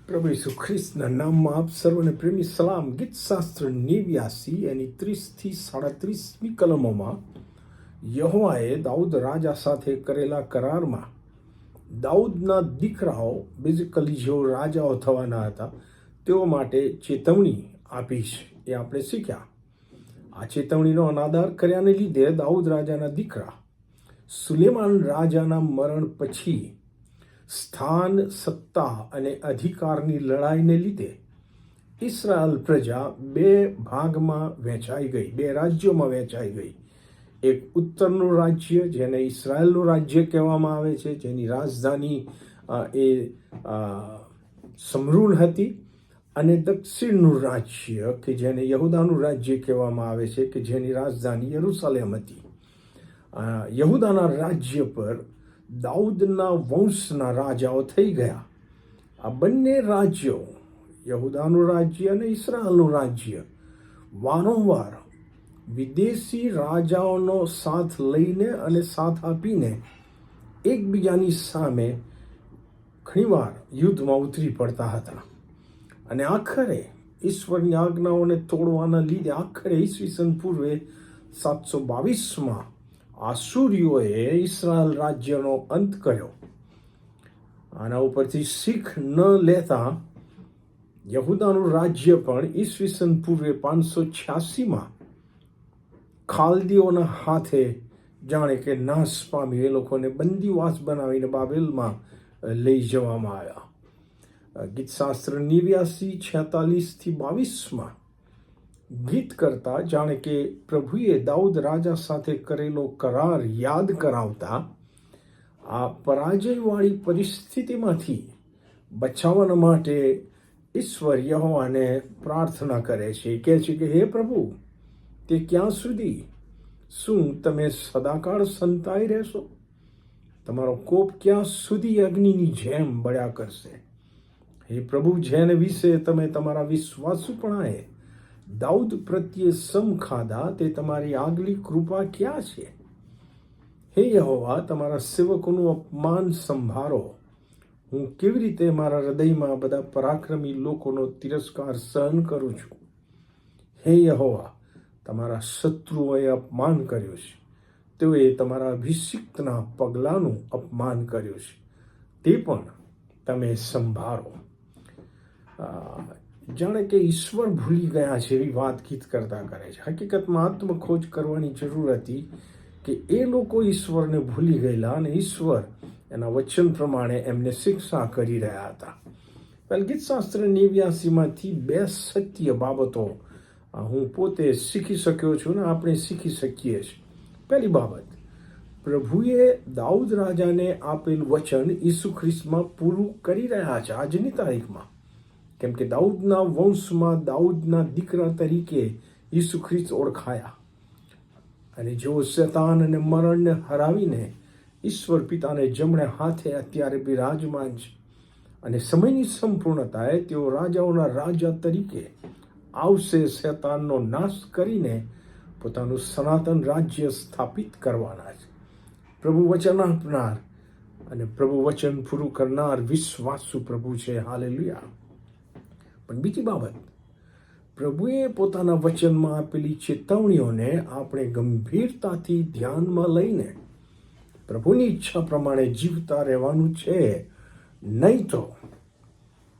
પ્રભુ ઈસુ ખ્રિસ્તના નામમાં આપ સર્વને પ્રેમી સલામ. ગીતશાસ્ત્ર 89 એની 30 થી 37મી કલમોમાં યહોવાએ દાઉદ રાજા સાથે કરેલા કરારમાં દાઉદના દીકરાઓ બેઝિકલી જેઓ રાજાઓ થવાના હતા તેઓ માટે ચેતવણી આપી છે. એ આપણે શીખ્યા. આ ચેતવણીનો અનાદર કર્યાને લીધે દાઉદ રાજાના દીકરા સુલેમાન રાજાના મરણ પછી સ્થાન, સત્તા અને અધિકારની લડાઈને લીધે ઇસ્રાયેલ પ્રજા બે ભાગમાં વહેંચાઈ ગઈ, બે રાજ્યોમાં વહેંચાઈ ગઈ. એક ઉત્તરનું રાજ્ય જેને ઇસ્રાયેલનું રાજ્ય કહેવામાં આવે છે, જેની રાજધાની એ સમરૂન હતી, અને દક્ષિણનું રાજ્ય કે જેને યહૂદાનું રાજ્ય કહેવામાં આવે છે, કે જેની રાજધાની યરૂશલેમ હતી. યહૂદાના રાજ્ય પર દાઉદના વંશના રાજાઓ થઈ ગયા. આ બંને રાજ્યો, યહૂદાનું રાજ્ય અને ઇસ્રાયેલનું રાજ્ય, વારંવાર વિદેશી રાજાઓનો સાથ લઈને અને સાથ આપીને એકબીજાની સામે ઘણીવાર યુદ્ધમાં ઉતરી પડતા હતા. અને આખરે ઈશ્વરની આજ્ઞાઓને તોડવાના લીધે આખરે ઈસવીસન પૂર્વે 722માં આસુરીઓએ ઇસ્રાયેલ રાજ્યનો અંત કર્યો. આના ઉપરથી શીખ ન લેતા યહૂદાનું રાજ્ય પણ ઈસવીસન પૂર્વે 586માં ખાલદીઓના હાથે જાણે કે નાશ પામી એ લોકોને બંદીવાસ બનાવીને બાબેલમાં લઈ જવામાં આવ્યા. ગીતશાસ્ત્ર 89, 46થી 22માં ગીત કરતા જાણે કે પ્રભુએ દાઉદ રાજા સાથે કરેલો કરાર યાદ કરાવતા આ પરાજયવાળી પરિસ્થિતિમાંથી બચાવવા માટે ઈશ્વર યહોવાને પ્રાર્થના કરે છે. કહે છે કે હે પ્રભુ, તે ક્યાં સુધી? શું તમે સદાકાળ સંતાઈ રહેશો? તમારો કોપ ક્યાં સુધી અગ્નિની જેમ બળ્યા કરશે? હે પ્રભુ, જેને વિશે તમે તમારા વિશ્વાસુપણાએ દાઉદ પ્રત્યે સમ ખાધા, તે તમારી આગલી કૃપા ક્યાં છે? હે યહોવા, તમારા સેવકોનું અપમાન સંભાળો. હું કેવી રીતે મારા હૃદયમાં બધા પરાક્રમી લોકોનો તિરસ્કાર સહન કરું છું? હે યહોવા, તમારા શત્રુઓએ અપમાન કર્યું છે. તેઓએ તમારા અભિષિક્તના પગલાંનું અપમાન કર્યું છે. તે પણ તમે સંભાળો. જાણે કે ઈશ્વર ભૂલી ગયા છે એવી વાત ગીત કરતા કરે છે. હકીકતમાં આત્મખોજ કરવાની જરૂર હતી કે એ લોકો ઈશ્વરને ભૂલી ગયેલા અને ઈશ્વર એના વચન પ્રમાણે એમને શિક્ષા કરી રહ્યા હતા. પહેલાં ગીતશાસ્ત્ર 89માંથી 2 સત્ય બાબતો હું પોતે શીખી શક્યો છું ને આપણે શીખી શકીએ છીએ. પહેલી બાબત, પ્રભુએ દાઉદ રાજાને આપેલ વચન ઈસુ ખ્રિસ્તમાં પૂરું કરી રહ્યા છે આજની તારીખમાં. કેમ કે દાઉદના વંશમાં દાઉદના દીકરા તરીકે ઈસુ ખ્રિસ્ત ઓળખાયા, અને જેઓ શેતાન અને મરણને હરાવીને ઈશ્વર પિતાને જમણે હાથે અત્યારે બિરાજમાન છે, અને સમયની સંપૂર્ણતાએ તેઓ રાજાઓના રાજા તરીકે આવશે. શેતાનનો નાશ કરીને પોતાનું સનાતન રાજ્ય સ્થાપિત કરવાના છે. પ્રભુ વચન આપનાર અને પ્રભુ વચન પૂરું કરનાર વિશ્વાસુ પ્રભુ છે. હાલેલુયા. પણ બીજી બાબત, પ્રભુએ પોતાના વચનમાં આપેલી ચેતવણીઓને આપણે ગંભીરતાથી ધ્યાનમાં લઈને પ્રભુની ઈચ્છા પ્રમાણે જીવતા રહેવાનું છે. નહીં તો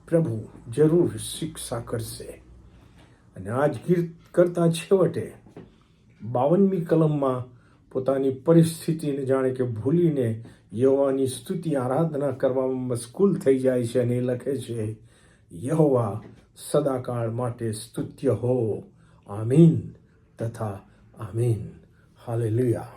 પ્રભુ જરૂર શિક્ષા કરશે. અને આજ ગીત કરતા છેવટે 52મી કલમમાં પોતાની પરિસ્થિતિને જાણે કે ભૂલીને યહોવાની સ્તુતિ આરાધના કરવામાં મશગુલ થઈ જાય છે, અને એ લખે છે, યહોવા સદાકાળ માટે સ્તુત્ય હો. આમીન તથા આમીન. હાલેલુયા.